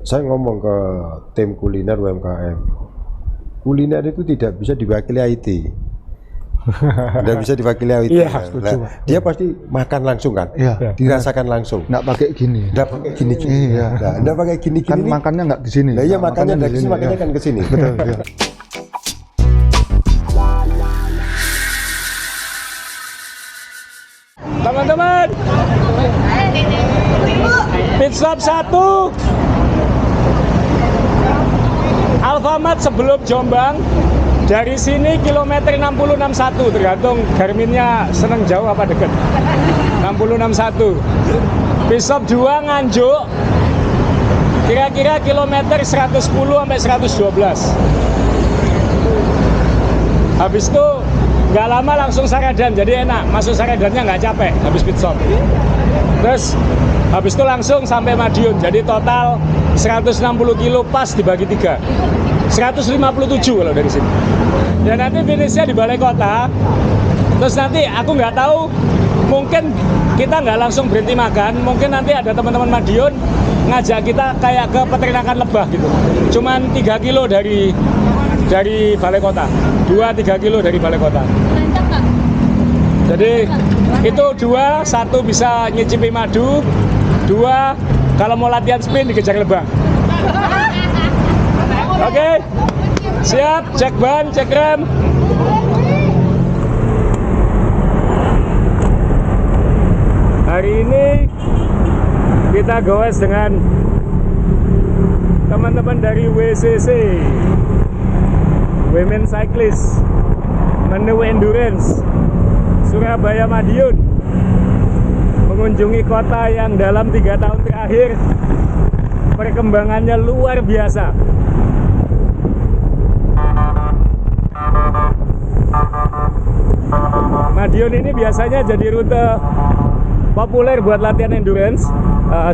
Saya ngomong ke tim kuliner UMKM, kuliner itu tidak bisa diwakili IT. Tidak bisa diwakili IT. Iya, Nah, dia pasti makan langsung kan, dirasakan langsung. Nggak pakai gini. Nggak pakai gini-gini. Iya. Nah, nggak pakai gini-gini. Kan makannya nggak ke sini. Nah, iya makannya dari sini, ya. makannya kan ke sini. Betul. Ya. Teman-teman, pit stop 1 Alfamart sebelum Jombang. Dari sini kilometer 6061, tergantung Garminnya seneng jauh apa deket. 6061. Pit stop 2 Nganjuk, kira-kira kilometer 110 sampai 112. Habis itu nggak lama langsung Saradan, jadi enak. Masuk Saradannya nggak capek habis pit stop. Terus habis itu langsung sampai Madiun, jadi total 160 kilo pas dibagi 3. 157 kalau dari sini. Dan nanti finishnya di Balai Kota. Terus nanti aku nggak tahu, mungkin kita nggak langsung berhenti makan. Mungkin nanti ada teman-teman Madiun ngajak kita kayak ke peternakan lebah gitu. Cuman 3 kilo dari Balai Kota. 2-3 kilo dari Balai Kota. Jadi itu 2, 1 bisa nyicipi madu, 2 kalau mau latihan spin dikejar lebah. Oke, siap, cek ban, cek rem. Hari ini kita goes dengan teman-teman dari WCC, Women Cyclist, Menu Endurance, Surabaya Madiun, mengunjungi kota yang dalam 3 tahun terakhir perkembangannya luar biasa. Madiun ini biasanya jadi rute populer buat latihan endurance.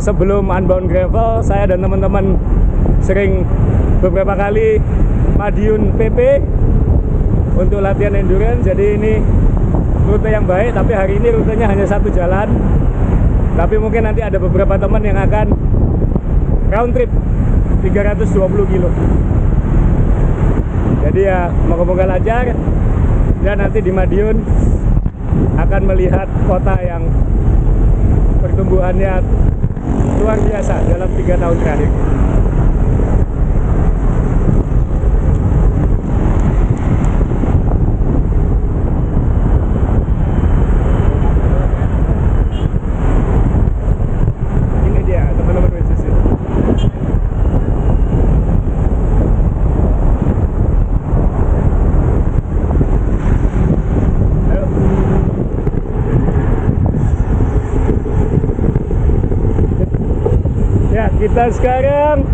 Sebelum Unbound Gravel, saya dan teman-teman sering beberapa kali Madiun PP untuk latihan endurance. Jadi ini rute yang baik, tapi hari ini rutenya hanya 1 jalan. Tapi mungkin nanti ada beberapa teman yang akan round trip 320 kilo. Jadi ya moga-moga lancar. Dan nanti di Madiun akan melihat kota yang pertumbuhannya luar biasa dalam 3 tahun terakhir. Ini dia teman-teman WCC. Kita sekarang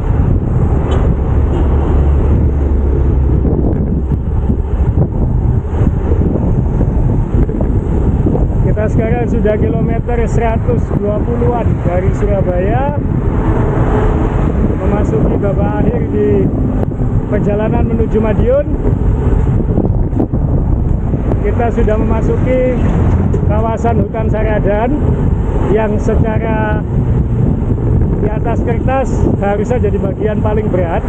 sudah kilometer 120-an dari Surabaya, memasuki babak akhir di perjalanan menuju Madiun. Kita sudah memasuki kawasan hutan Saradan yang secara di atas kertas harusnya jadi bagian paling berat,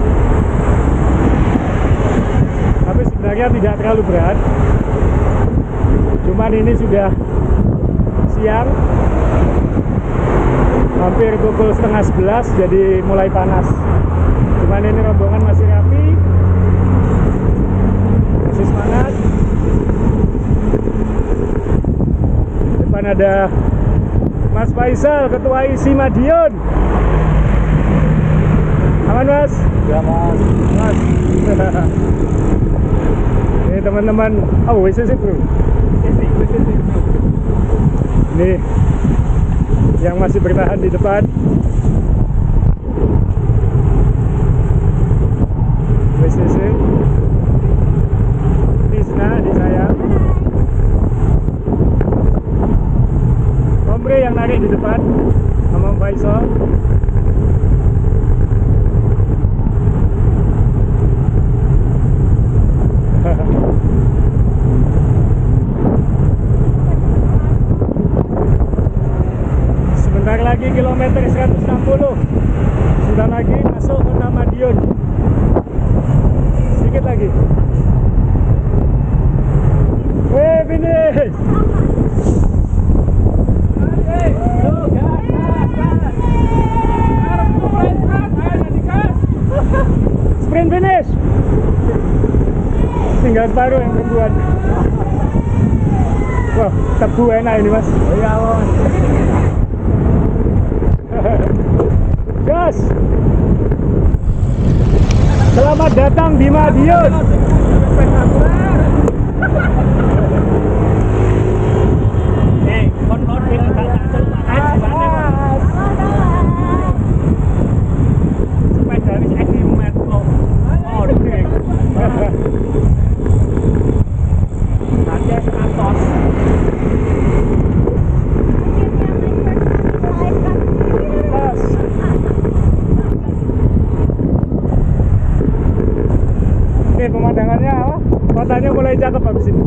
tapi sebenarnya tidak terlalu berat. Cuman ini sudah siang, hampir pukul 10:30, jadi mulai panas. Cuman ini rombongan masih rapi, masih semangat. Depan ada Mas Faisal, Ketua ISI Madiun. Aman Mas? Ya Mas. Mas. Ini teman-teman, oh WCC bro. Ini yang masih bertahan di depan. WCC. Tisna di saya. Omre yang narik di depan sama Faisal. Sebentar lagi kilometer 160. Sudah lagi Mas masuk kota Madiun. Sedikit lagi. Finish. Sprint finish. Tinggal separuh yang perempuan. Wah, tebu enak ini mas. Iya mas. Gas. Selamat datang di Madiun. Ini pemandangannya apa? Kotanya mulai cakep habis ini.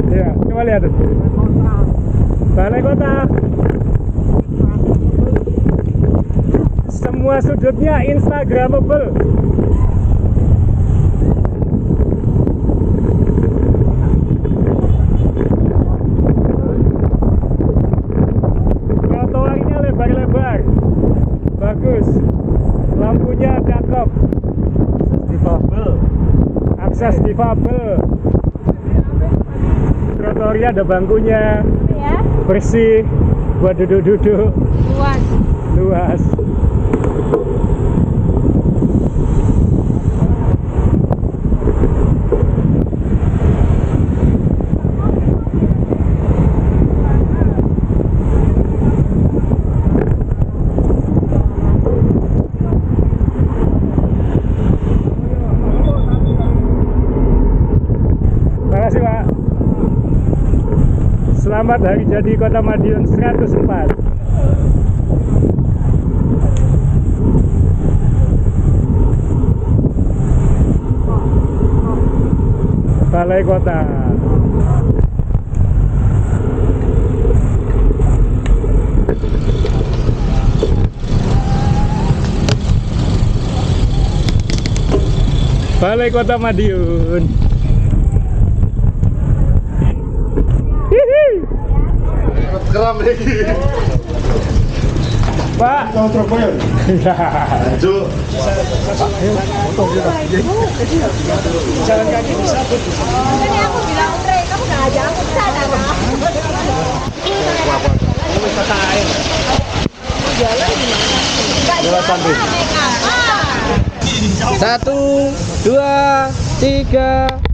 Iya, coba lihat tuh. Balai kota. Semua sudutnya instagramable. Trotoarnya lebar-lebar. Bagus. Lampunya cakep. Akses difabel. Trotoarnya ada bangkunya. Bersih buat duduk-duduk. Luas. Terima kasih Pak. Selamat hari jadi Kota Madiun 104. Balai Kota. Balai Kota Madiun. Keram lagi. Pak. Lanjut. Jalan kaki bisa tuh. Tadi aku bilang, Andre, kamu nggak ajak aku ke sana, kan? Wisata air. Jalan gimana? Nggak jalan, Meka. 1, 2, 3.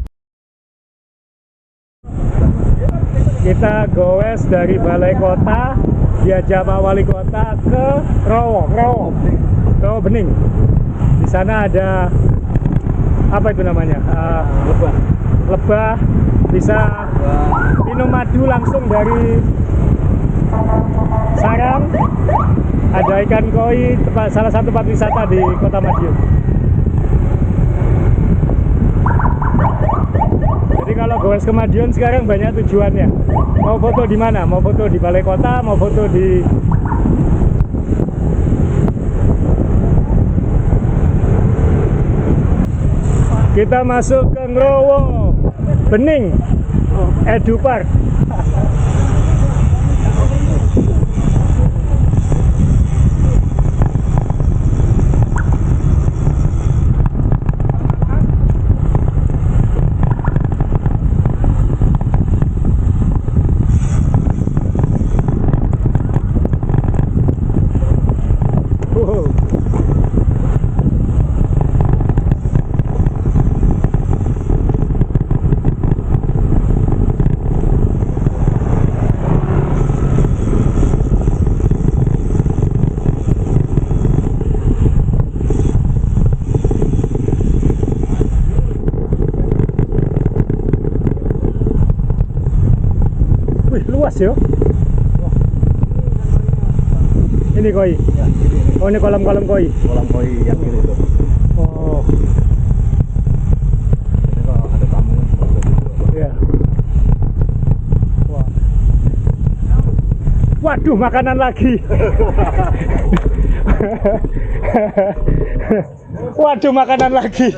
Kita goes dari Balai Kota, diajak Pak Wali Kota ke Rowo Bening. Di sana ada apa itu namanya? Lebah. Bisa minum madu langsung dari sarang. Ada ikan koi, salah satu tempat wisata di Kota Madiun. Jadi kalau goes ke Madiun sekarang banyak tujuannya. Mau foto di mana? Mau foto di Balai Kota, mau foto di kita masuk ke Rowo Bening Edu Park. Wih, luas ya. Ini koi. Oh, ini kolam-kolam koi. Kolam koi yang ini tuh. Oh, Ini kalau ada tamu. iya. Wah. Waduh, makanan lagi. Waduh, makanan lagi.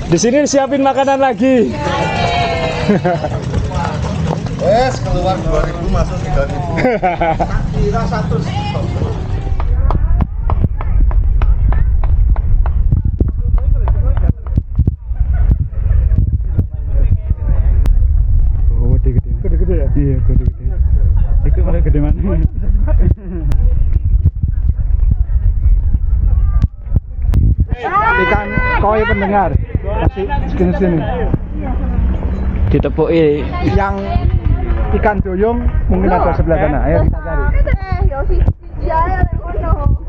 Di sini siapin makanan lagi. Keluar 2000 masuk 3000. Kira 100. Gede-gede ya? Iya, gede-gede. Itu paling gede mana? Ikan koi pendengar. Kasih sini. Ditepuki Yang ikan doyong mungkin ada sebelah sana. Ayo kita cari. Yosi, ya, ono.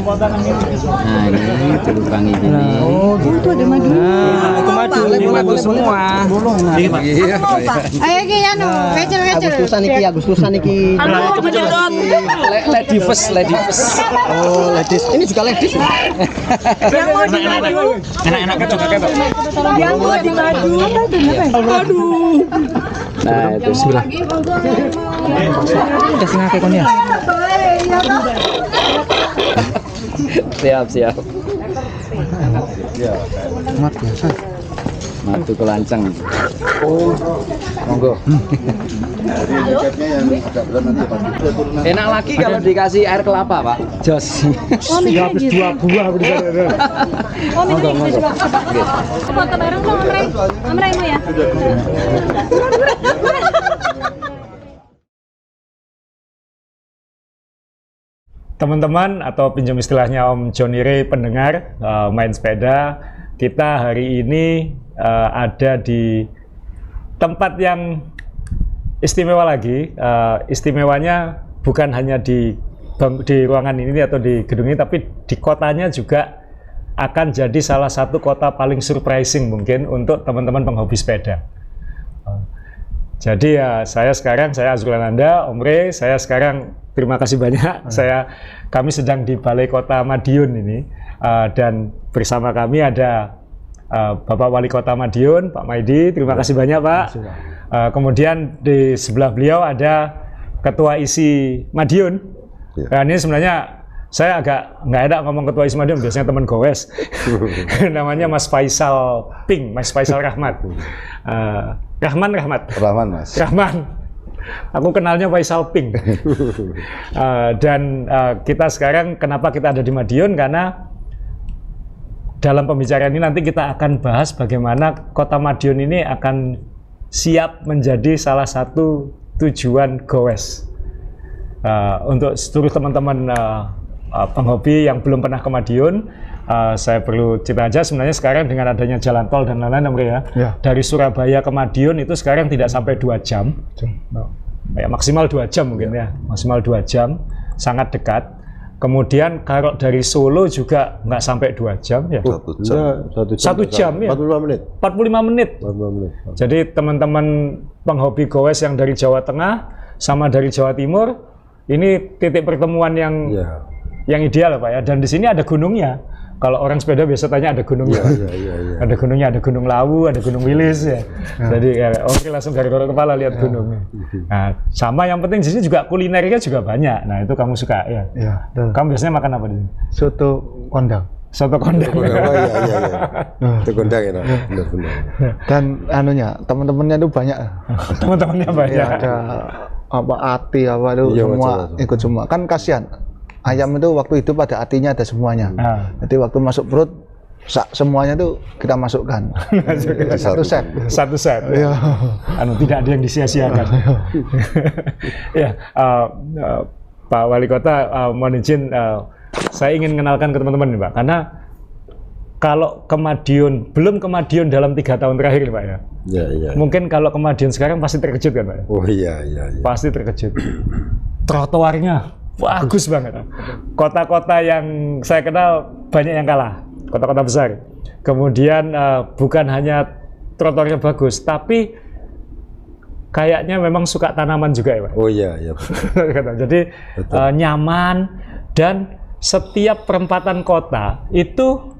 nah ini tukang ini Itu ada madu. itu madu semua Ayo iki anu, kecil-kecil. Agustusan iki. lady first Oh, ladies. Ini juga ladies. Yang mau di madu. enak-enak kecoh-kecoh Yang mau di madu. Aduh. nah itu sebelah Kasih ngake kon ya. siap Mat biasa. madu kelanceng monggo enak lagi kalau dikasih air kelapa pak jos Habis 2 buah bener. Oh, minum ini coba. Foto bareng dong, Om Rey ya. Teman-teman atau pinjam istilahnya Om Johnny Ray pendengar main sepeda, kita hari ini ada di tempat yang istimewa lagi. Istimewanya bukan hanya di ruangan ini atau di gedung ini, tapi di kotanya juga akan jadi salah satu kota paling surprising mungkin untuk teman-teman penghobi sepeda. Jadi ya saya Azrul Ananda, Om Ray, saya sekarang terima kasih banyak. Kami sedang di Balai Kota Madiun ini dan bersama kami ada Bapak Wali Kota Madiun, Pak Maidi. Terima kasih banyak Pak. Kemudian di sebelah beliau ada Ketua ISI Madiun. Nah, ini sebenarnya saya agak nggak enak ngomong Ketua ISI Madiun, biasanya teman gowes. Namanya Mas Faisal Ping, Mas Faisal Rahmat. Rahman Mas. Rahman. Aku kenalnya Faisal Ping. Dan kita sekarang kenapa kita ada di Madiun, karena dalam pembicaraan ini nanti kita akan bahas bagaimana Kota Madiun ini akan siap menjadi salah satu tujuan gowes untuk seluruh teman-teman penghobi yang belum pernah ke Madiun. Saya perlu cerita aja, sebenarnya sekarang dengan adanya jalan tol dan lain-lain ya, dari Surabaya ke Madiun itu sekarang tidak sampai 2 jam. Ya, maksimal 2 jam mungkin ya, maksimal 2 jam, sangat dekat. Kemudian kalau dari Solo juga nggak sampai 2 jam ya. 1 jam ya. 45 menit. Jadi teman-teman penghobi gowes yang dari Jawa Tengah sama dari Jawa Timur, ini titik pertemuan yang ideal Pak ya. Dan di sini ada gunungnya. Kalau orang sepeda biasa tanya ada gunungnya. Ada gunungnya, ada Gunung Lawu, ada Gunung Wilis ya. Jadi oke langsung garuk-garuk kepala lihat gunungnya. Nah, sama yang penting di sini juga kulinernya juga banyak. Nah, itu kamu suka ya. Kamu biasanya makan apa di sini? Soto kondang. Soto kondang. Itu kondang ya. Benar. Dan anunya, teman-temannya itu banyak. Teman-temannya banyak. Ada apa ati apa itu semua ikut semua. Kan kasihan. Ayam itu waktu hidup ada atinya, ada semuanya. Jadi waktu masuk perut semuanya tuh kita masukkan. Satu set. Ya. Tidak ada yang disia-siakan. Ya, Pak Wali Kota, mohon izin, saya ingin kenalkan ke teman-teman nih Pak, karena kalau ke Madiun, belum ke Madiun dalam 3 tahun terakhir nih Pak ya. Mungkin kalau ke Madiun sekarang pasti terkejut kan Pak? Oh iya. Pasti terkejut. Trotoarnya bagus banget. Kota-kota yang saya kenal banyak yang kalah, kota-kota besar. Kemudian bukan hanya trotoarnya bagus, tapi kayaknya memang suka tanaman juga ya Pak. Oh iya. Jadi nyaman, dan setiap perempatan kota itu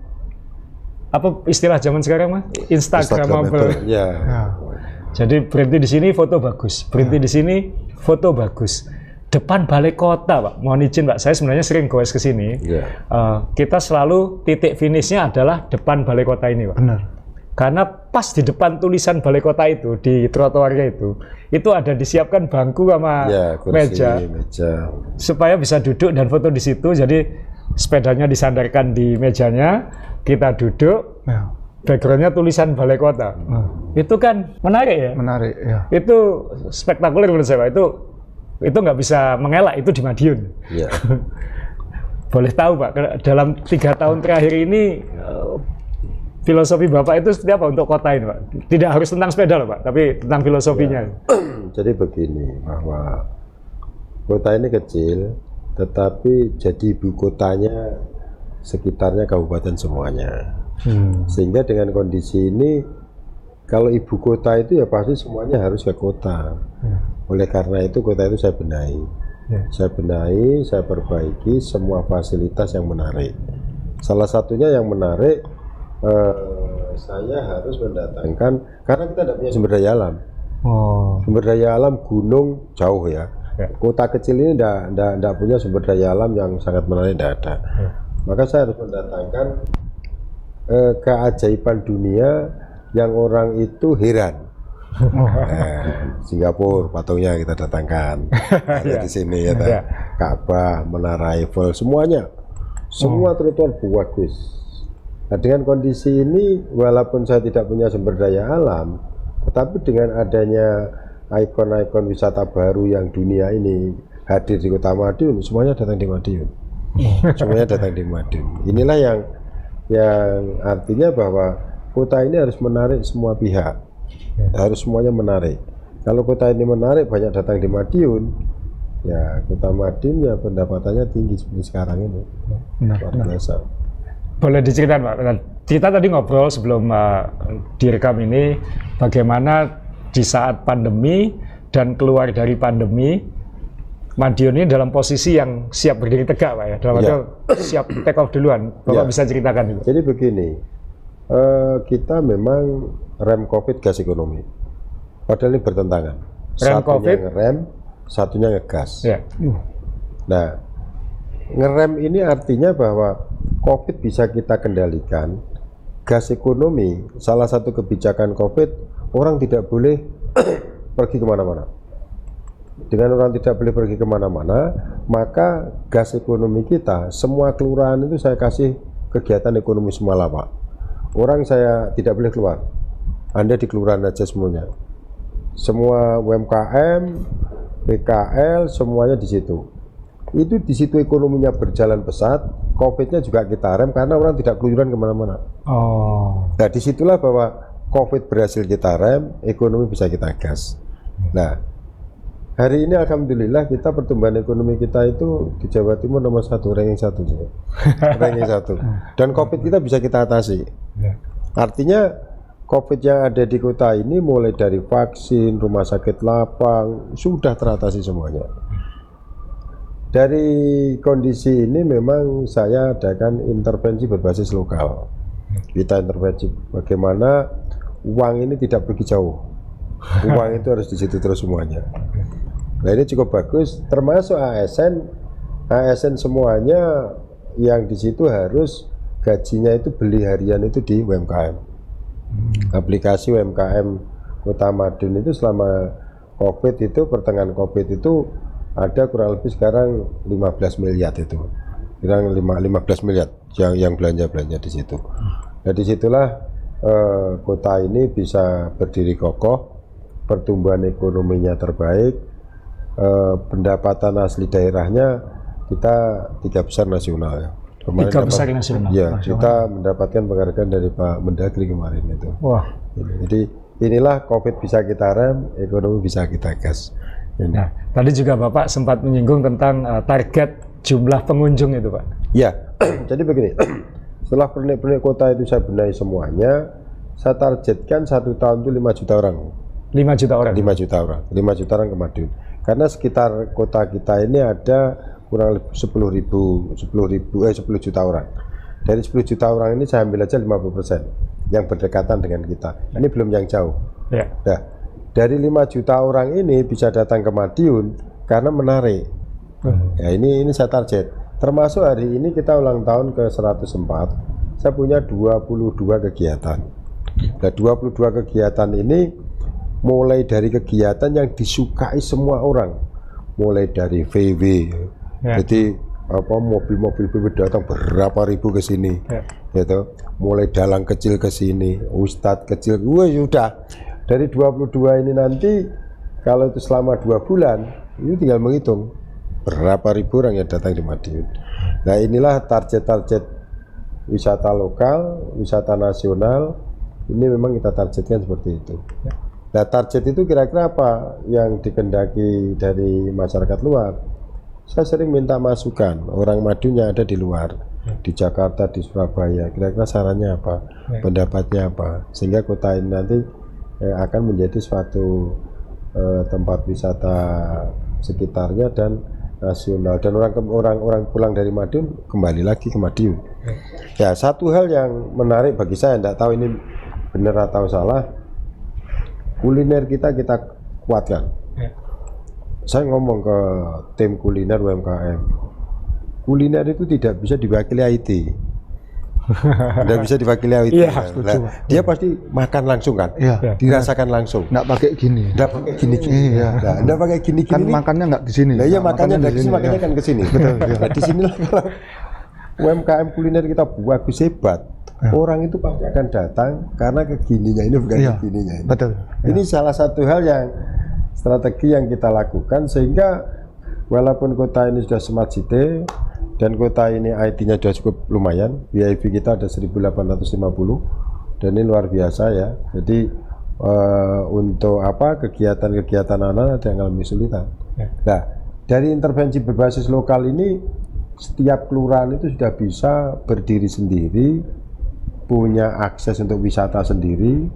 apa istilah zaman sekarang Mas? Instagramable. Ya. Jadi berhenti di sini foto bagus, berhenti di sini foto bagus. Depan balai kota, Pak. Mohon izin, Pak. Saya sebenarnya sering goes ke sini. Kita selalu titik finishnya adalah depan balai kota ini, Pak. Benar. Karena pas di depan tulisan balai kota itu, di trotoarnya itu ada disiapkan bangku sama kursi, meja supaya bisa duduk dan foto di situ. Jadi sepedanya disandarkan di mejanya, kita duduk. Backgroundnya tulisan balai kota. Itu kan menarik ya? Menarik, ya. Itu spektakuler menurut saya, Pak. Itu nggak bisa mengelak, itu di Madiun. Ya. Boleh tahu, Pak, dalam 3 tahun terakhir ini filosofi Bapak itu seperti apa untuk kota ini, Pak? Tidak harus tentang sepeda loh, Pak, tapi tentang filosofinya. Jadi begini, bahwa kota ini kecil, tetapi jadi ibu kotanya sekitarnya kabupaten semuanya. Sehingga dengan kondisi ini, kalau ibu kota itu ya pasti semuanya harus ke kota. Oleh karena itu kota itu saya benahi. Saya benahi, saya perbaiki semua fasilitas yang menarik. Salah satunya yang menarik, saya harus mendatangkan, karena kita tidak punya sumber daya alam. Sumber daya alam gunung jauh ya. Kota kecil ini tidak punya sumber daya alam yang sangat menarik, tidak ada. Maka saya harus mendatangkan keajaiban dunia yang orang itu heran. Singapura patungnya kita datangkan ada di sini ya, Ka'bah, Menara Eiffel, semuanya, semua trotoar bagus. Nah, dengan kondisi ini, walaupun saya tidak punya sumber daya alam, tetapi dengan adanya ikon-ikon wisata baru yang dunia ini hadir di Kota Madiun, semuanya datang di Madiun. Semuanya datang di Madiun. Inilah yang artinya bahwa kota ini harus menarik semua pihak, harus semuanya menarik. Kalau kota ini menarik, banyak datang di Madiun, ya Kota Madiun ya pendapatannya tinggi seperti sekarang ini, luar biasa. Boleh diceritakan, Pak? Kita tadi ngobrol sebelum direkam ini, bagaimana di saat pandemi dan keluar dari pandemi, Madiun ini dalam posisi yang siap berdiri tegak, Pak ya, dalam arti siap take off duluan. Bapak bisa ceritakan itu. Jadi begini, kita memang rem COVID gas ekonomi, padahal ini bertentangan. Rem COVID, ngerem, satunya ngegas. Nah, ngerem ini artinya bahwa COVID bisa kita kendalikan. Gas ekonomi, salah satu kebijakan COVID, orang tidak boleh pergi kemana-mana. Dengan orang tidak boleh pergi kemana-mana, maka gas ekonomi kita, semua kelurahan itu saya kasih kegiatan ekonomi semua, Pak. Orang saya tidak boleh keluar, Anda di kelurahan aja semuanya. Semua UMKM, PKL, semuanya di situ. Itu di situ ekonominya berjalan pesat, COVID-nya juga kita rem karena orang tidak keluyuran kemana-mana. Nah, disitulah bahwa COVID berhasil kita rem, ekonomi bisa kita gas. Nah, hari ini alhamdulillah kita pertumbuhan ekonomi kita itu di Jawa Timur nomor 1, ranking 1 ranking 1. Dan COVID kita bisa kita atasi. Artinya COVID yang ada di kota ini mulai dari vaksin, rumah sakit lapang, sudah teratasi semuanya. Dari kondisi ini memang saya adakan intervensi berbasis lokal. Kita intervensi bagaimana uang ini tidak pergi jauh. Uang itu harus di situ terus semuanya. Nah, ini cukup bagus, termasuk ASN semuanya yang di situ harus gajinya itu beli harian itu di UMKM. Aplikasi UMKM Kota Madiun itu selama COVID itu, pertengahan COVID itu ada kurang lebih sekarang 15 miliar itu. Kurang 15 miliar yang belanja di situ. Nah, disitulah kota ini bisa berdiri kokoh, pertumbuhan ekonominya terbaik, pendapatan asli daerahnya kita 3 besar nasional ya. Kemarin 3 besar nasional. Ya, kita mendapatkan penghargaan dari Pak Mendagri kemarin itu. Wah. Jadi inilah COVID bisa kita rem, ekonomi bisa kita gas. Nah, tadi juga Bapak sempat menyinggung tentang target jumlah pengunjung itu, Pak. Ya, jadi begini. Setelah pernik-pernik kota itu saya benahi semuanya, saya targetkan 1 tahun itu 5 juta orang. 5 juta orang? 5 juta orang. 5 juta orang ke Madiun. Karena sekitar kota kita ini ada kurang lebih 10 juta orang. Dari 10 juta orang ini saya ambil aja 50% yang berdekatan dengan kita. Ini belum yang jauh. Ya. Nah, dari 5 juta orang ini bisa datang ke Madiun karena menarik. Ya, ini saya target. Termasuk hari ini kita ulang tahun ke 104. Saya punya 22 kegiatan. Nah, 22 kegiatan ini mulai dari kegiatan yang disukai semua orang, mulai dari VW, jadi mobil-mobil VW datang berapa ribu ke sini, gitu. Mulai dalang kecil ke sini, ustadz kecil, sudah dari 22 ini nanti kalau itu selama 2 bulan, ini tinggal menghitung berapa ribu orang yang datang di Madiun. Nah, inilah target-target wisata lokal, wisata nasional. Ini memang kita targetkan seperti itu. Nah, target itu kira-kira apa yang dikendaki dari masyarakat luar? Saya sering minta masukan orang Madiun yang ada di luar, di Jakarta, di Surabaya, kira-kira sarannya apa, pendapatnya apa, sehingga kota ini nanti akan menjadi suatu tempat wisata sekitarnya dan nasional, dan orang pulang dari Madiun kembali lagi ke Madiun. Ya, satu hal yang menarik bagi saya, tidak tahu ini benar atau salah, kuliner kita kuatkan. Saya ngomong ke tim kuliner UMKM, kuliner itu tidak bisa diwakili IT. Tidak bisa diwakili IT. Nah, dia pasti makan langsung kan, dirasakan langsung. Nggak pakai gini. Nggak pakai gini-gini. Nggak pakai gini-gini. Kan makannya nggak di sini. Nah, iya, makannya dari sini, makanya kan ke sini. Nah, di sinilah kalau UMKM kuliner kita bagus, hebat. Orang itu pasti akan datang karena kegininya ini, bukan kegininya ini. Betul. Ini salah satu hal yang strategi yang kita lakukan, sehingga walaupun kota ini sudah smart city dan kota ini IT-nya sudah cukup lumayan, VIP kita ada 1.850 dan ini luar biasa ya. Jadi untuk kegiatan-kegiatan anak-anak ada yang mengalami kesulitan. Nah, dari intervensi berbasis lokal ini, setiap kelurahan itu sudah bisa berdiri sendiri, punya akses untuk wisata sendiri,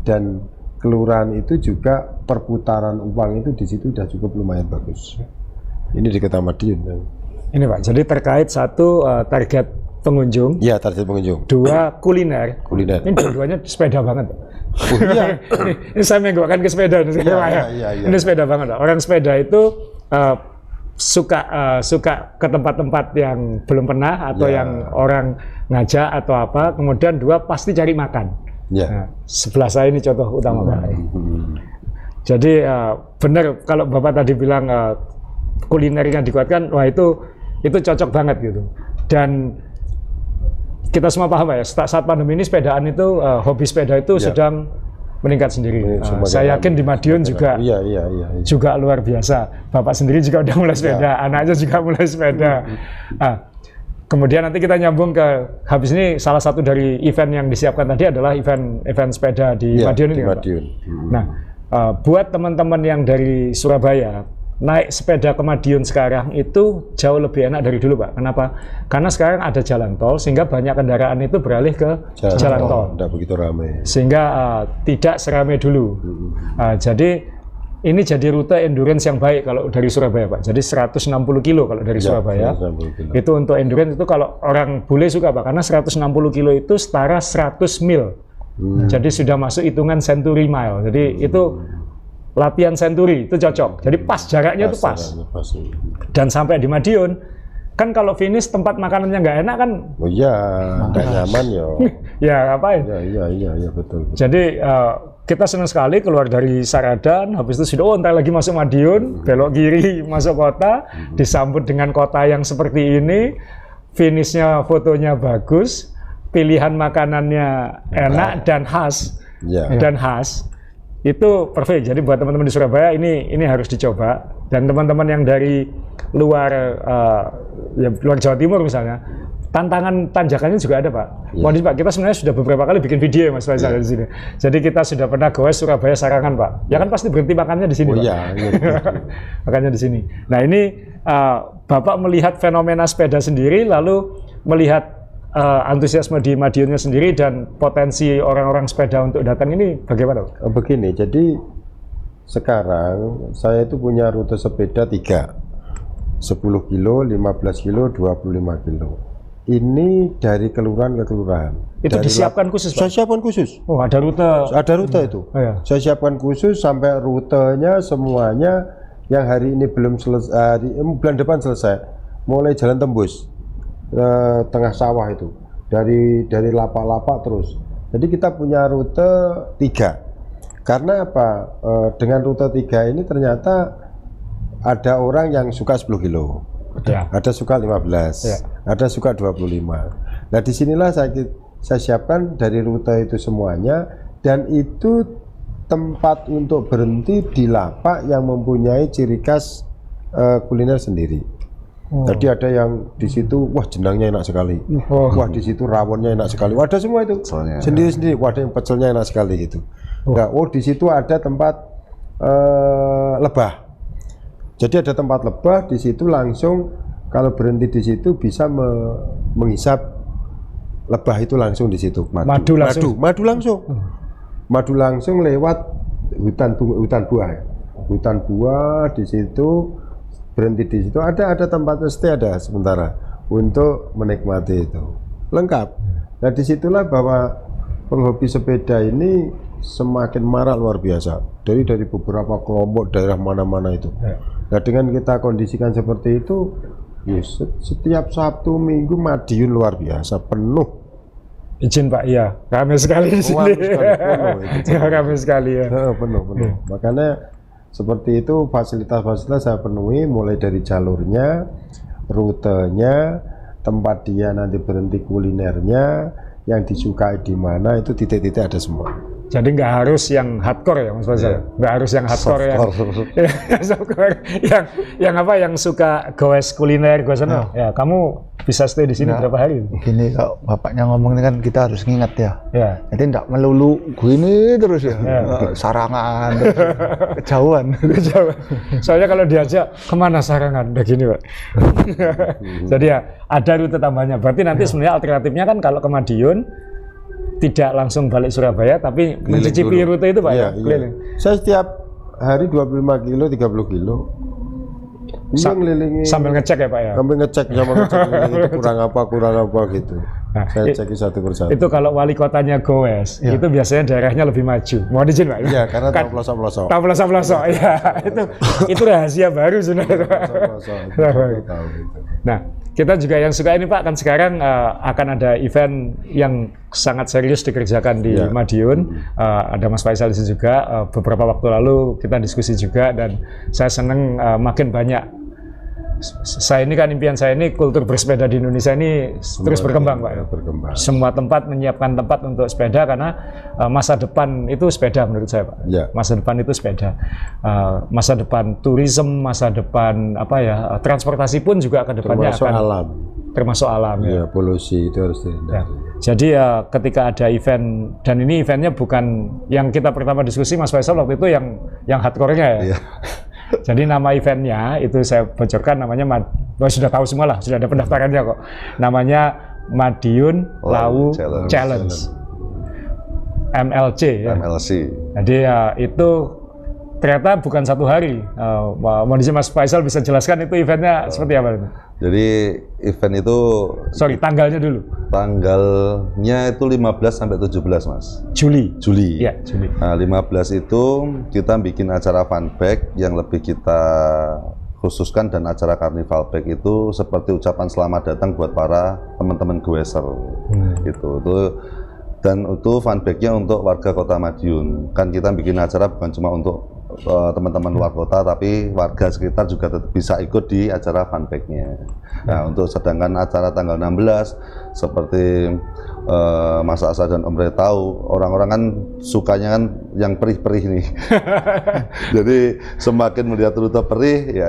dan kelurahan itu juga perputaran uang itu di situ sudah cukup lumayan bagus. Ini di Kota Madiun. Ini Pak, jadi terkait satu target pengunjung. Iya, target pengunjung. 2 kuliner. Kuliner. Ini dua-duanya sepeda banget. Oh, iya. Ini saya menggokkan ke sepeda. Iya. Ini sepeda banget. Orang sepeda itu suka ke tempat-tempat yang belum pernah atau yang orang ngajak atau apa. Kemudian 2 pasti cari makan. Nah, sebelah saya ini contoh utama Pak. Jadi benar kalau Bapak tadi bilang kulinernya dikuatkan, wah itu cocok banget gitu. Dan kita semua paham ya, saat pandemi ini sepedaan itu hobi sepeda itu sedang meningkat sendiri. Saya yakin di Madiun juga juga luar biasa. Bapak sendiri juga udah mulai sepeda, anaknya juga mulai sepeda. Kemudian nanti kita nyambung ke, habis ini salah satu dari event yang disiapkan tadi adalah event sepeda di Madiun ini. Madiun. Nah, buat teman-teman yang dari Surabaya, naik sepeda ke Madiun sekarang itu jauh lebih enak dari dulu Pak. Kenapa? Karena sekarang ada jalan tol, sehingga banyak kendaraan itu beralih ke jalan tol. Tidak begitu ramai. Sehingga tidak seramai dulu. Jadi ini jadi rute endurance yang baik kalau dari Surabaya Pak. Jadi 160 kilo kalau dari Surabaya. Itu untuk endurance itu kalau orang bule suka Pak, karena 160 kilo itu setara 100 mil. Jadi sudah masuk hitungan century mile. Jadi itu latihan century, itu cocok. Jadi pas jaraknya itu pas. Dan sampai di Madiun, kan kalau finish tempat makanannya nggak enak kan? Oh iya, nggak nyaman ya. Ya ngapain? Iya betul. Jadi kita senang sekali keluar dari Saradan, habis itu sudah entar lagi masuk Madiun, belok kiri masuk kota, disambut dengan kota yang seperti ini, finishnya fotonya bagus, pilihan makanannya enak dan khas, dan khas. Itu perfect. Jadi buat teman-teman di Surabaya ini harus dicoba, dan teman-teman yang dari luar luar Jawa Timur misalnya, tanjakannya juga ada Pak. Mohon Pak, kita sebenarnya sudah beberapa kali bikin video ya Mas Faisal di sini. Jadi kita sudah pernah goes Surabaya Sarangan Pak. Ya kan pasti berhenti makannya di sini Pak. Iya. Makannya di sini. Nah ini Bapak melihat fenomena sepeda sendiri, lalu melihat antusiasme di Madiunnya sendiri dan potensi orang-orang sepeda untuk datang ini bagaimana? Begini, jadi sekarang saya itu punya rute sepeda 3, 10 kilo, 15 kilo, 25 kilo. ini dari kelurahan ke kelurahan. Itu dari disiapkan khusus, Pak? Saya siapkan khusus. Oh, ada rute. Ada rute itu. Oh, iya. Saya siapkan khusus sampai rutenya semuanya yang hari ini belum selesai, bulan depan selesai. Mulai jalan tembus tengah sawah itu. Dari lapak-lapak terus. Jadi kita punya rute 3. Karena apa? Dengan rute 3 ini ternyata ada orang yang suka 10 kilo. Ya. Ada suka 15, ya. Ada suka 25. Nah disinilah saya siapkan dari rute itu semuanya, dan itu tempat untuk berhenti di lapak yang mempunyai ciri khas kuliner sendiri. Jadi ada yang di situ, wah jenangnya enak sekali, wah di situ rawonnya enak sekali, ada semua itu sendiri-sendiri, wah ada yang pecelnya enak sekali itu. Nah, di situ ada tempat lebah. Jadi ada tempat lebah di situ, langsung kalau berhenti di situ bisa menghisap lebah itu langsung di situ. Madu langsung lewat hutan buah. Hutan buah di situ, berhenti di situ. Ada tempat stay, ada sementara untuk menikmati itu. Lengkap. Nah disitulah bahwa penghobi sepeda ini semakin marak luar biasa. Dari beberapa kelompok daerah mana-mana itu. Nah dengan kita kondisikan seperti itu, setiap Sabtu Minggu Madiun luar biasa penuh. Izin Pak, iya, ramai sekali di sini. Ramai sekali ya. Penuh. Makanya seperti itu, fasilitas-fasilitas saya penuhi, mulai dari jalurnya, rutenya, tempat dia nanti berhenti kulinernya, yang disukai di mana, itu titik-titik ada semua. Jadi nggak harus yang hardcore ya Mas Faisal, nggak harus yang hardcore yang apa, yang suka goes kuliner, goesan. Ya kamu bisa stay di sini berapa hari? Gini, kalau bapaknya ngomong ini kan kita harus ngingat ya. Jadi nggak melulu gini terus ya. Sarangan, kejauhan. Soalnya kalau diajak kemana Sarangan, udah gini Pak. Jadi ya ada rute tambahnya. Berarti nanti sebenarnya alternatifnya kan kalau ke Madiun tidak langsung balik Surabaya, tapi mencicipi rute itu Pak ya? Saya setiap hari 25 kilo, 30 kilo. Sambil ngecek ya Pak ya? Sambil ngecek itu kurang apa gitu. Nah, saya cek satu persatu. Itu kalau wali kotanya goes, itu biasanya daerahnya lebih maju. Mohon izin Pak? Iya, karena tahu pelosok-pelosok. Tahu pelosok-pelosok, ya. Itu rahasia baru sebenarnya. Nah, kita juga yang suka ini Pak, kan sekarang akan ada event yang sangat serius dikerjakan di Madiun. Ada Mas Faisal di sini juga. Beberapa waktu lalu kita diskusi juga, dan saya senang makin banyak. Saya ini kan, impian saya ini kultur bersepeda di Indonesia ini terus berkembang Pak. Semua tempat menyiapkan tempat untuk sepeda, karena masa depan itu sepeda menurut saya Pak. Masa depan itu sepeda. Masa depan turisme, masa depan transportasi pun juga ke depannya termasuk alam. Ya, polusi itu harus dihindari. Jadi ketika ada event, dan ini eventnya bukan yang kita pertama diskusi Mas Faisal waktu itu yang hardcore-nya ya. Jadi nama eventnya itu saya bocorkan, namanya sudah tahu semua lah, sudah ada pendaftarannya kok. Namanya Madiun Lawu Challenge. MLC ya. MLC. Jadi itu ternyata bukan satu hari. Mohon izin Mas Faisal bisa jelaskan itu eventnya seperti apa itu? Jadi event itu, tanggalnya dulu. Tanggalnya itu 15 sampai 17 Mas. Juli. Ya, Juli. Nah, 15 itu kita bikin acara fun bike yang lebih kita khususkan, dan acara carnival bike itu seperti ucapan selamat datang buat para teman-teman goeser. Dan itu fun bike-nya untuk warga Kota Madiun. Kan kita bikin acara bukan cuma untuk teman-teman luar kota, tapi warga sekitar juga tetap bisa ikut di acara fun bike-nya. Nah, untuk sedangkan acara tanggal 16 seperti Mas Asa dan Om Re tahu, orang-orang kan sukanya kan yang perih-perih nih. Jadi semakin melihat rute perih, ya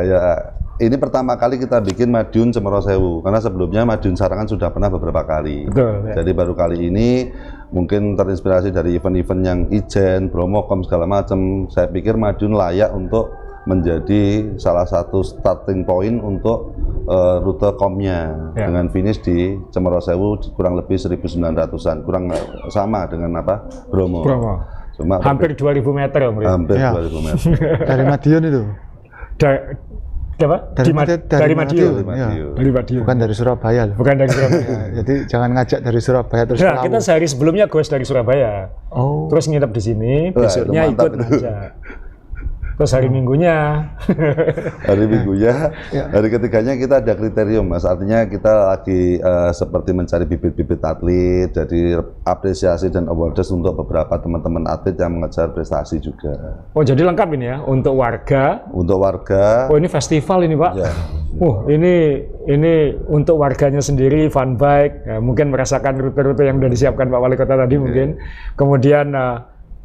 ini pertama kali kita bikin Madiun Cemorosewu, karena sebelumnya Madiun Sarangan sudah pernah beberapa kali. Betul, ya. Jadi baru kali ini mungkin terinspirasi dari event-event yang Ijen, Bromokom segala macam. Saya pikir Madiun layak untuk menjadi salah satu starting point untuk rute komnya, dengan finish di Cemorosewu kurang lebih 1.900-an, kurang sama dengan Bromo. Cuma hampir 2.000 meter Om. Hampir 2.000 meter. Dari Madiun itu? Apa? Dari Madiun. Ya. Dari Madiun. Bukan dari Surabaya loh. Bukan dari Surabaya. Ya, jadi jangan ngajak dari Surabaya terus Nah, kita sehari sebelumnya goes dari Surabaya. Oh. Terus nginep di sini, besoknya ikut ngajak. Terus hari Minggunya. Hari Minggunya, hari ketiganya kita ada kriterium, Mas. Artinya kita lagi seperti mencari bibit-bibit atlet, jadi apresiasi dan awards untuk beberapa teman-teman atlet yang mengejar prestasi juga. Oh, jadi lengkap ini ya untuk warga. Untuk warga. Oh, ini festival ini, Pak. Ya. Ini untuk warganya sendiri, fun bike, ya, mungkin merasakan rute-rute yang sudah disiapkan Pak Wali Kota tadi mungkin. Kemudian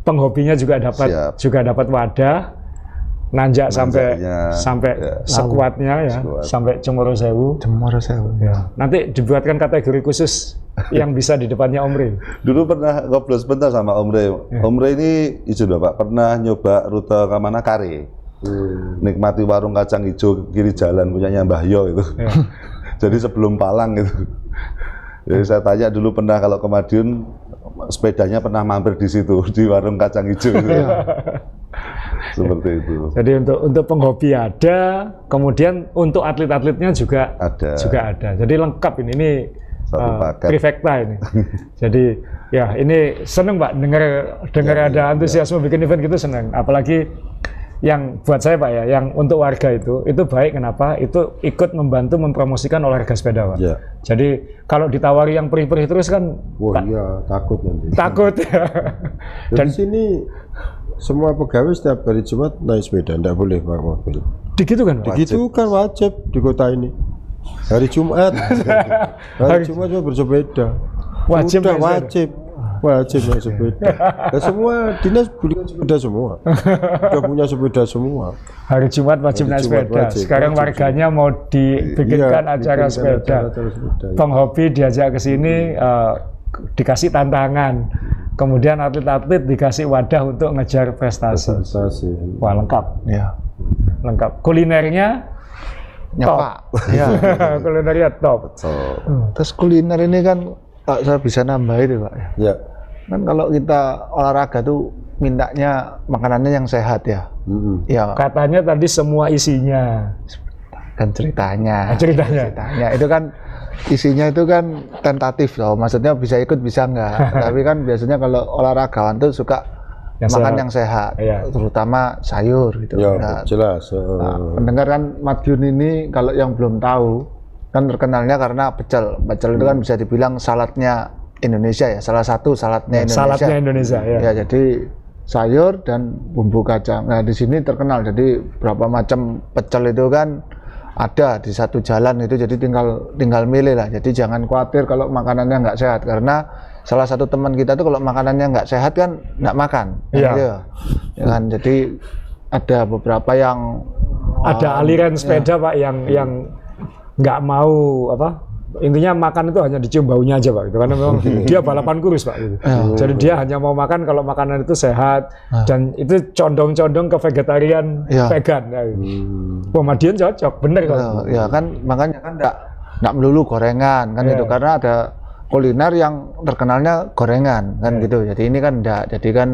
penghobinya juga dapat wadah. Nanjak sampai ya, sekuatnya ya, sampai Cemoro Sewu. Ya. Nanti dibuatkan kategori khusus yang bisa di depannya Om Re. Dulu pernah ngobrol sebentar sama Om Re. Ya. Om Re ini izin Bapak pernah nyoba rute ke mana Kare. Nikmati warung kacang hijau kiri jalan punyanya Mbah Yo itu. Ya. Jadi sebelum Palang gitu. Jadi saya tanya dulu pernah kalau ke Madiun sepedanya pernah mampir di situ di warung kacang hijau gitu. Seperti itu. Jadi untuk penghobi ada, kemudian untuk atlet-atletnya juga ada. Jadi lengkap ini trifecta ini. Jadi ya ini seneng Pak dengar ada antusiasme bikin event gitu, seneng. Apalagi yang buat saya Pak ya, yang untuk warga itu baik. Kenapa? Itu ikut membantu mempromosikan olahraga sepeda Pak. Ya. Jadi kalau ditawari yang perih-perih terus kan, iya takut nanti. Takut ya. Dan di sini semua pegawai setiap hari Jumat naik sepeda, tidak boleh pakai mobil. Digitu kan? Digitu kan wajib di kota ini. Hari Jumat, hari Jumat cuma bersepeda. Wajib naik sepeda. Dan semua dinas belikan sepeda semua. Sudah punya sepeda semua. Hari Jumat wajib naik sepeda. Sekarang warganya mau dibikinkan acara sepeda. Penghobi diajak ke sini, dikasih tantangan. Kemudian atlet-atlet dikasih wadah untuk ngejar prestasi. Wah, lengkap. Ya. Lengkap. Kulinernya nyapa. Ya. Kulinernya top. Terus kuliner ini kan saya bisa nambah itu Pak. Ya. Kan kalau kita olahraga tuh mintanya makanannya yang sehat ya. Ya. Katanya tadi semua isinya. Kan ceritanya. Itu kan isinya itu kan tentatif loh, maksudnya bisa ikut bisa enggak. Tapi kan biasanya kalau olahragawan tuh suka makan yang sehat, terutama sayur gitu. Ya, nah, jelas. Pendengar kan Madiun ini kalau yang belum tahu kan terkenalnya karena pecel. Pecel itu kan bisa dibilang saladnya Indonesia ya, salah satu saladnya Indonesia. Saladnya Indonesia ya. Ya, jadi sayur dan bumbu kacang. Nah, di sini terkenal. Jadi berapa macam pecel itu kan ada di satu jalan itu, jadi tinggal milih lah. Jadi jangan khawatir kalau makanannya nggak sehat, karena salah satu teman kita tuh kalau makanannya nggak sehat kan nggak makan. Iya. Gitu. Ya kan, jadi ada beberapa yang ada aliran sepeda Pak yang nggak mau intinya makan itu hanya dicium baunya aja Pak, gitu. Karena memang dia balapan kurus Pak. Gitu. Jadi dia hanya mau makan kalau makanan itu sehat dan itu condong-condong ke vegetarian, vegan. Ya, gitu. Madiun cocok, bener kan? Ya kan, makanya kan nggak melulu gorengan kan itu, karena ada kuliner yang terkenalnya gorengan kan gitu. Jadi ini kan enggak, jadi kan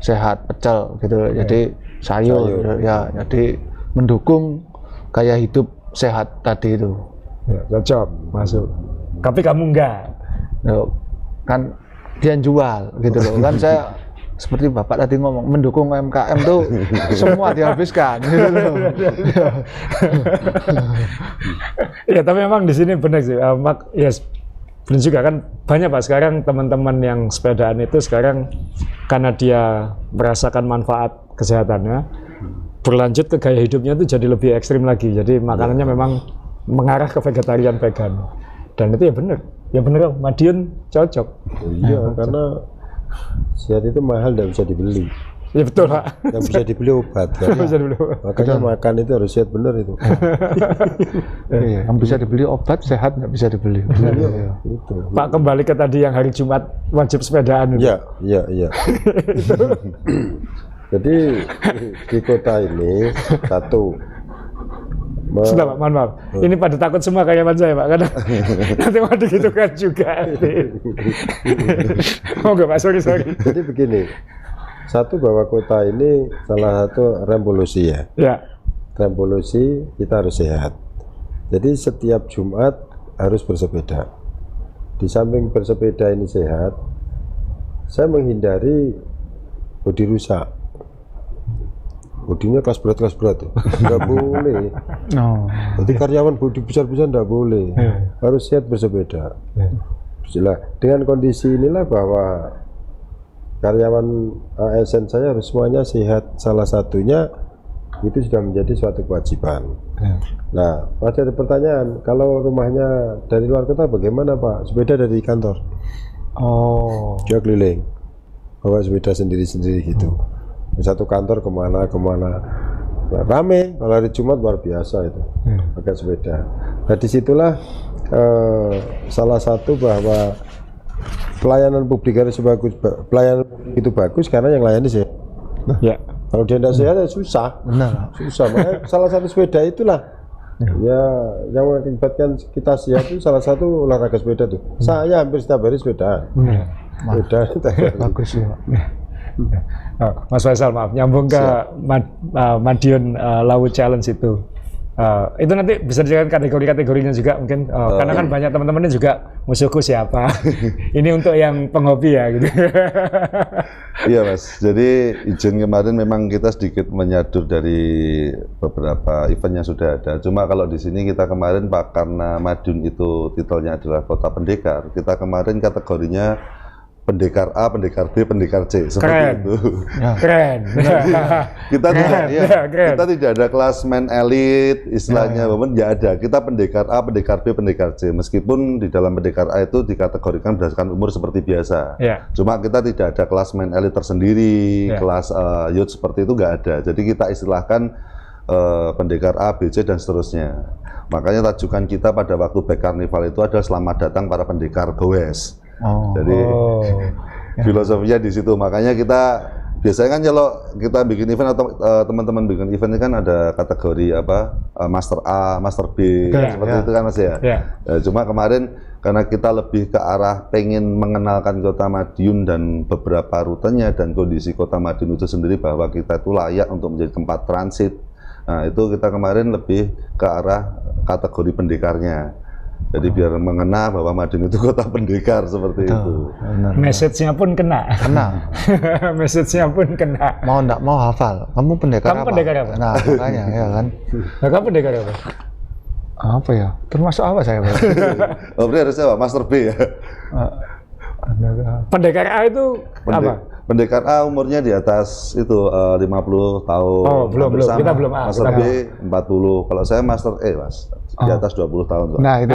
sehat, pecel gitu. Jadi sayur ya, jadi mendukung gaya hidup sehat tadi itu. Ya, cocok, masuk. Tapi kamu enggak. Kan dia jual gitu loh. Kan saya seperti Bapak tadi ngomong, mendukung UMKM tuh semua dihabiskan gitu loh. Ya, tapi memang di sini benar sih. Benar juga kan, banyak Pak sekarang teman-teman yang sepedaan itu sekarang karena dia merasakan manfaat kesehatannya, berlanjut ke gaya hidupnya itu jadi lebih ekstrim lagi. Jadi makanannya memang mengarah ke vegetarian, vegan, dan itu ya bener Madiun cocok. Iya, karena sehat itu mahal, tidak bisa dibeli. Ya betul Pak. Yang bisa dibeli obat kan. Makanya makan itu harus sehat bener itu. Yang bisa dibeli obat, sehat nggak bisa dibeli. Itu. Pak, kembali ke tadi yang hari Jumat wajib sepedaan itu. Iya. Jadi di kota ini sudah Pak, mohon maaf. Ini pada takut semua karyawan saya Pak, karena nanti mau digitukan juga. Oh enggak Pak, sorry. Jadi begini, satu bahwa kota ini salah satu revolusi ya. Ya. tren polusi, kita harus sehat. Jadi setiap Jumat harus bersepeda. Di samping bersepeda ini sehat, saya menghindari bodi rusak. Bodinya kelas berat tuh, nggak boleh. Jadi karyawan bodi besar nggak boleh, harus sehat bersepeda. Jelas. Dengan kondisi inilah bahwa karyawan ASN saya harus semuanya sehat. Salah satunya itu sudah menjadi suatu kewajiban. Nah, pada ada pertanyaan, kalau rumahnya dari luar kota bagaimana Pak? Sepeda dari kantor. Dia keliling, bawa sepeda sendiri-sendiri gitu. Satu kantor kemana. Nah, rame, kalau hari Jumat luar biasa itu, pakai sepeda. Nah, disitulah salah satu bahwa pelayanan publik harus bagus. Pelayanan publik itu bagus karena yang layani sehat. Ya. Kalau dia tidak sehat ya susah. Benar. Susah. Makanya salah satu sepeda itulah ya yang mengakibatkan kita sehat itu salah satu olahraga sepeda tuh. Saya hampir setiap hari sepeda. Sepeda bagus ya. Mas Faisal, maaf nyambung ke Madiun Lawu Challenge itu. Itu nanti bisa dijadikan kategori-kategorinya juga mungkin karena kan banyak teman-teman juga musuhku siapa. Ini untuk yang penghobi ya gitu. Iya Mas, jadi izin kemarin memang kita sedikit menyadur dari beberapa event yang sudah ada. Cuma kalau di sini kita kemarin Pak, karena Madiun itu titelnya adalah kota pendekar, kita kemarin kategorinya pendekar A, pendekar B, pendekar C, seperti keren. itu. Keren. Kita tidak ada kelas main elit, istilahnya, tidak ada. Kita pendekar A, pendekar B, pendekar C. Meskipun di dalam pendekar A itu dikategorikan berdasarkan umur seperti biasa. Cuma kita tidak ada kelas main elit tersendiri, kelas youth seperti itu nggak ada. Jadi kita istilahkan pendekar A, B, C dan seterusnya. Makanya tajukan kita pada waktu Back Carnival itu adalah selamat datang para pendekar goes. Jadi filosofinya di situ. Makanya kita biasanya kan kalau kita bikin event atau teman-teman bikin event ini kan ada kategori apa Master A, Master B, seperti itu kan Mas ya. Cuma kemarin karena kita lebih ke arah pengen mengenalkan Kota Madiun dan beberapa rutenya dan kondisi Kota Madiun itu sendiri bahwa kita itu layak untuk menjadi tempat transit. Nah itu kita kemarin lebih ke arah kategori pendekarnya. Jadi biar mengena bahwa Madiun itu kota pendekar seperti itu. Message-nya pun kena. Message-nya pun kena. Mau enggak mau hafal. Kamu pendekar Kamu apa? pendekar apa? Nah, makanya ya kan. Nah, kamu pendekar apa? Apa ya? Termasuk apa saya? Oh, berarti harusnya apa? Master B ya? Pendekar A itu apa? Pendekar A umurnya di atas itu 50 tahun. Oh, belum. Kita belum A. Master B 40. Kalau saya Master E, Mas. Di atas 20 tahun. Nah, itu.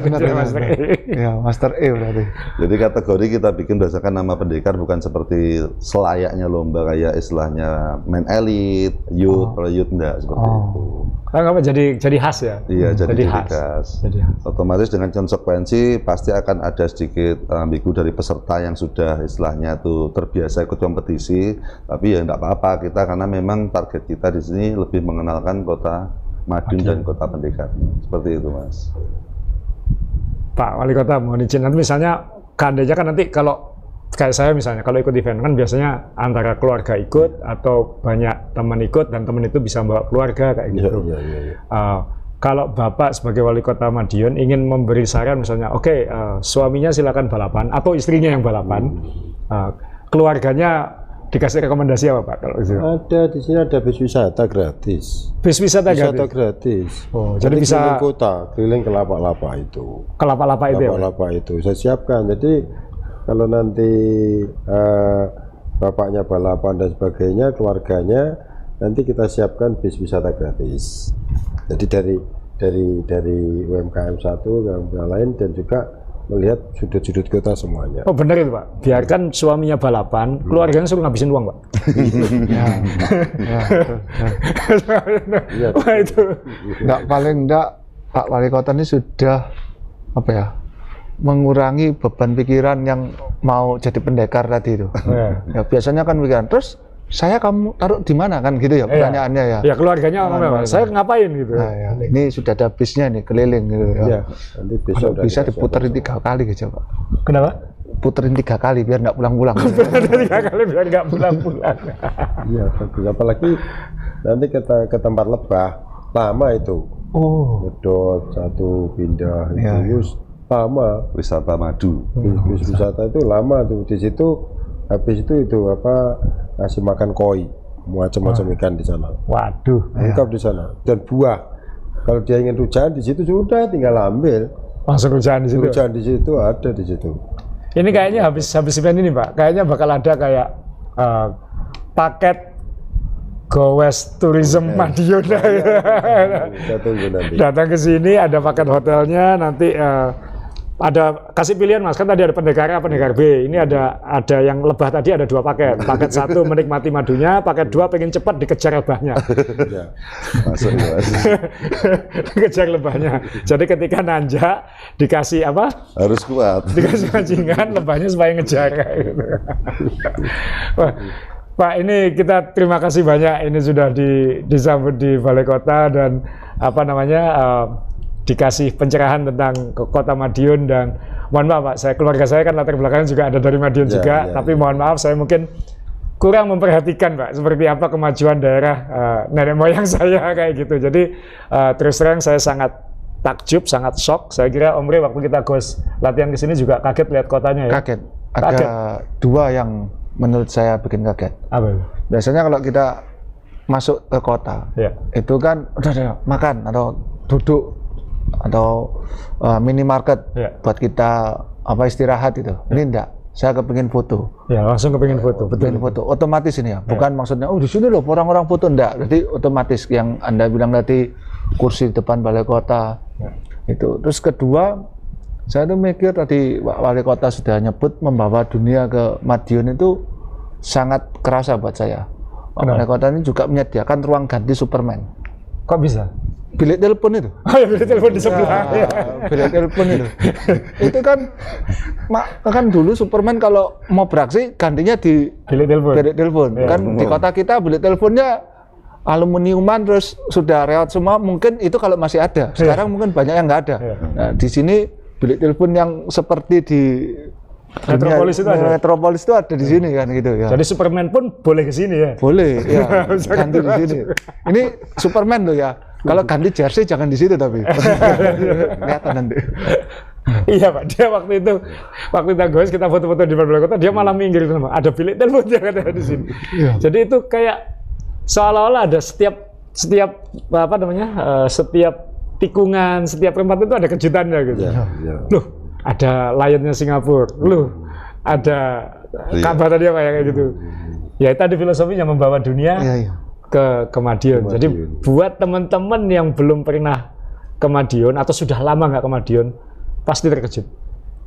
Benar, Master E. Ya, Master E berarti. Jadi kategori kita bikin berdasarkan nama pendekar, bukan seperti selayaknya lomba kayak istilahnya main elit, youth, kalau youth enggak seperti itu. Apa jadi khas ya? Iya, jadi khas. Otomatis dengan konsekuensi pasti akan ada sedikit ambigu dari peserta yang sudah istilahnya itu terbiasa ikut kompetisi, tapi ya enggak apa-apa kita karena memang target kita di sini lebih mengenalkan Kota Madiun dan Kota Pendekar. Seperti itu, Mas. Pak Wali Kota, mohon izin nanti misalnya seandainya kan nanti kalau kayak saya misalnya kalau ikut event kan biasanya antara keluarga ikut atau banyak teman ikut dan teman itu bisa bawa keluarga kayak gitu. Kalau Bapak sebagai Wali Kota Madiun ingin memberi saran misalnya, suaminya silakan balapan atau istrinya yang balapan, keluarganya dikasih rekomendasi apa Pak kalau gitu? Ada di sini ada bis wisata gratis. Bis wisata gratis. Oh, jadi bisa keliling kota, keliling ke lapak-lapak itu. Ke lapak-lapak itu. Lapak-lapak itu saya siapkan. Jadi kalau nanti bapaknya balapan dan sebagainya, keluarganya nanti kita siapkan bis wisata gratis. Jadi dari UMKM satu ke UMKM lain dan juga melihat sudut-sudut kota semuanya. Oh benar itu Pak, biarkan suaminya balapan, keluarganya suruh ngabisin uang Pak. Wah itu enggak, paling enggak Pak Wali Kota ini sudah apa ya, mengurangi beban pikiran yang mau jadi pendekar tadi itu. Ya biasanya kan pikiran, terus saya kamu taruh di mana kan gitu ya pertanyaannya ya. Ya keluarganya ngomong, saya ngapain gitu. Nah, ya. Ini sudah ada bisnya nih keliling gitu ya. Nanti besok bisa diputar 3 kali gitu Pak. Kenapa? puterin 3 kali biar nggak pulang-pulang. 3 kali biar nggak pulang-pulang. Iya, bagus. Apalagi nanti ke tempat lebah lama itu. Medot satu pindah itu lama. Wisata madu. Wisata itu lama tuh. Di situ habis itu apa ngasih makan koi, macam-macam ikan di sana. Waduh, lengkap di sana. Dan buah. Kalau dia ingin rujakan di situ sudah tinggal ambil. Langsung rujakan di situ. Rujakan di situ ada di situ. Ini kayaknya habis event ini Pak, kayaknya bakal ada kayak paket Go West Tourism Madiun. Datang ke sini ada paket hotelnya, nanti ada kasih pilihan Mas, kan tadi ada pendekar A, pendekar B. Ini ada yang lebah tadi ada 2 paket. Paket 1 menikmati madunya, paket 2 pengen cepat dikejar lebahnya. Masuk ya. Dikejar lebahnya. Jadi ketika nanjak dikasih apa? Harus kuat. Dikasih pancingan lebahnya supaya ngejar gitu. Wah, Pak, ini kita terima kasih banyak. Ini sudah disambut di Balai Kota dan apa namanya dikasih pencerahan tentang Kota Madiun. Dan mohon maaf Pak, keluarga saya kan latar belakangnya juga ada dari Madiun juga, tapi mohon maaf saya mungkin kurang memperhatikan Pak seperti apa kemajuan daerah nenek moyang saya kayak gitu. Jadi terus terang saya sangat takjub, sangat shock. Saya kira Om Rey waktu kita goes latihan ke sini juga kaget lihat kotanya ya. Kaget. Ada 2 yang menurut saya bikin kaget. Apa? Biasanya kalau kita masuk ke kota, itu kan udah makan atau duduk atau minimarket buat kita istirahat itu. Ini enggak. Saya kepingin foto. Ya, langsung kepingin foto. Betul. Foto. Otomatis ini ya. Bukan maksudnya di sini loh orang-orang foto, enggak. Jadi otomatis yang Anda bilang tadi kursi di depan Balai Kota. Itu. Terus kedua, saya tuh mikir tadi Wali Kota sudah nyebut membawa dunia ke Madiun itu sangat kerasa buat saya. Wali Kota ini juga menyediakan ruang ganti Superman. Kok bisa? Bilik telepon itu. Oh ya, bilik telepon di sebelah. Bilik telepon itu. Itu kan dulu Superman kalau mau beraksi gantinya di bilik telepon. Bilik telepon. Kan di kota kita bilik teleponnya aluminiuman terus sudah reot semua. Mungkin itu kalau masih ada. Sekarang mungkin banyak yang nggak ada. Nah, di sini bilik telepon yang seperti di Metropolis itu ada. Metropolis itu ada di sini kan gitu ya. Jadi Superman pun boleh ke sini ya. Boleh ya. Ganti di sini. Ini Superman loh ya. Kalau ganti jersey jangan di situ tapi. Kelihatan nanti. Iya Pak, dia waktu kita goes kita foto-foto di Balai Kota, dia malah minggir itu ada bilik telepon dia katanya di sini. Jadi itu kayak seolah-olah ada setiap tikungan, setiap tempat itu ada kejutannya gitu. Loh, ada lionnya Singapura. Loh, ada Ka'bah tadi apa ya kayak gitu. Ya tadi filosofinya membawa dunia ke Madiun. Jadi buat teman-teman yang belum pernah ke Madiun atau sudah lama nggak ke Madiun, pasti terkejut.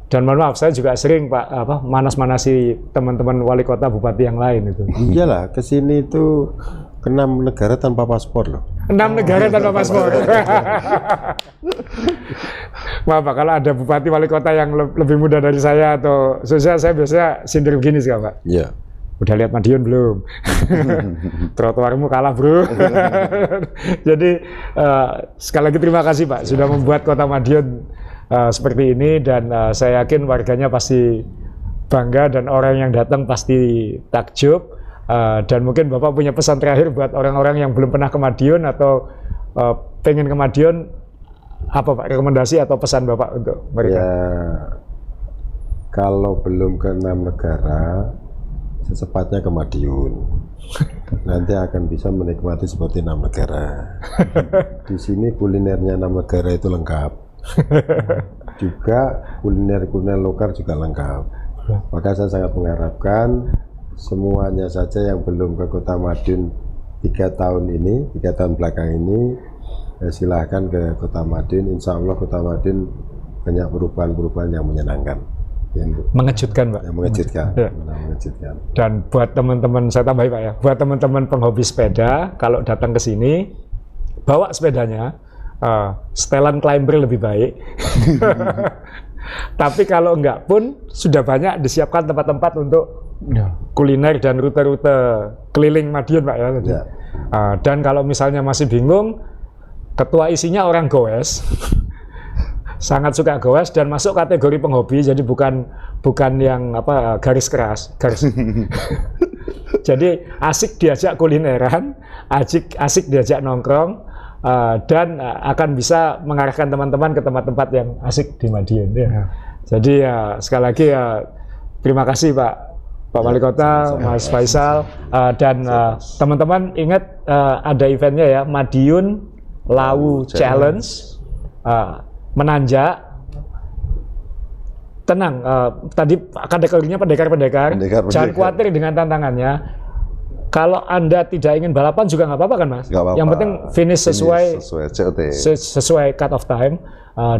Dan mohon maaf, saya juga sering Pak manas-manasi teman-teman wali kota, bupati yang lain itu. Iyalah, ke sini itu ke 6 negara tanpa paspor loh. 6 negara tanpa paspor. Maaf Pak, kalau ada bupati wali kota yang lebih muda dari saya atau saya biasanya sindir begini sih Pak. Iya. Udah lihat Madiun belum? Trotoarmu kalah bro. Jadi sekali lagi terima kasih Pak sudah membuat kota Madiun seperti ini, dan saya yakin warganya pasti bangga dan orang yang datang pasti takjub. Dan mungkin Bapak punya pesan terakhir buat orang-orang yang belum pernah ke Madiun atau pengen ke Madiun, apa Pak rekomendasi atau pesan Bapak untuk mereka? Ya, kalau belum ke 6 negara, secepatnya ke Madiun. Nanti akan bisa menikmati seperti 6 negara. Di sini kulinernya 6 negara itu lengkap. Juga kuliner lokal juga lengkap. Maka saya sangat mengharapkan semuanya saja yang belum ke Kota Madiun 3 tahun belakang ini, silahkan ke Kota Madiun. Insya Allah Kota Madiun banyak perubahan-perubahan yang menyenangkan. Mengejutkan Pak. Yang mengejutkan. Ya. Mengejutkan. Dan buat teman-teman, saya tambahin Pak ya, buat teman-teman penghobi sepeda, kalau datang ke sini bawa sepedanya, setelan climber lebih baik. Tapi kalau enggak pun sudah banyak disiapkan tempat-tempat untuk kuliner dan rute-rute keliling Madiun Pak ya. Ya. Dan kalau misalnya masih bingung, ketua isinya orang goes. sangat suka goes dan masuk kategori penghobi, jadi bukan yang garis keras. Jadi asik diajak kulineran, asik diajak nongkrong, dan akan bisa mengarahkan teman-teman ke tempat-tempat yang asik di Madiun. Ya. Jadi sekali lagi terima kasih Pak Wali Kota, Mas Faisal, dan teman-teman ingat ada eventnya ya, Madiun Lawu Challenge, menanjak. Tenang, tadi kategorinya pendekar-pendekar, jangan khawatir dengan tantangannya. Kalau Anda tidak ingin balapan juga nggak apa-apa kan Mas? Nggak apa-apa. Yang penting finish sesuai cut off time.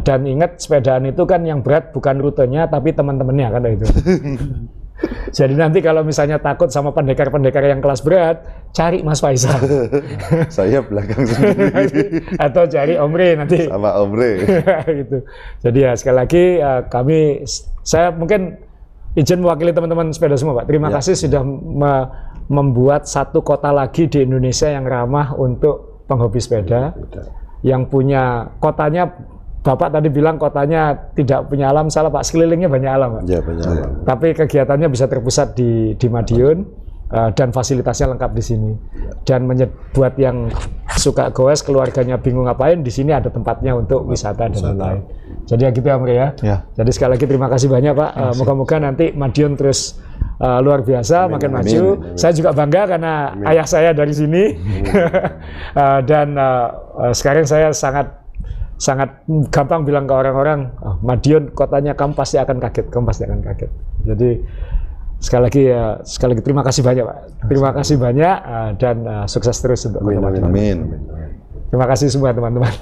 Dan ingat sepedaan itu kan yang berat bukan rutenya tapi teman-temannya kan itu. Jadi nanti kalau misalnya takut sama pendekar-pendekar yang kelas berat, cari Mas Faisal. Saya belakang sendiri. Atau cari Omre nanti. Sama Omre. Gitu. Jadi ya sekali lagi saya mungkin izin mewakili teman-teman sepeda semua Pak. Terima kasih sudah membuat satu kota lagi di Indonesia yang ramah untuk penghobi sepeda. Yang punya kotanya, Bapak tadi bilang kotanya tidak punya alam, salah Pak, sekelilingnya banyak alam Pak. Ya, banyak alam. Tapi kegiatannya bisa terpusat di Madiun dan fasilitasnya lengkap di sini. Dan buat yang suka goes, keluarganya bingung ngapain, di sini ada tempatnya untuk wisata dan lain-lain. Jadi ya gitu ya Omre ya. Jadi sekali lagi terima kasih banyak Pak. Moga-moga nanti Madiun terus luar biasa, makin maju. Saya juga bangga karena ayah saya dari sini. Dan sekarang saya sangat gampang bilang ke orang-orang, Madiun kotanya kamu pasti akan kaget, Jadi sekali lagi terima kasih banyak Pak. Terima kasih banyak dan sukses terus untuk teman-teman. Amin. Terima kasih semua teman-teman.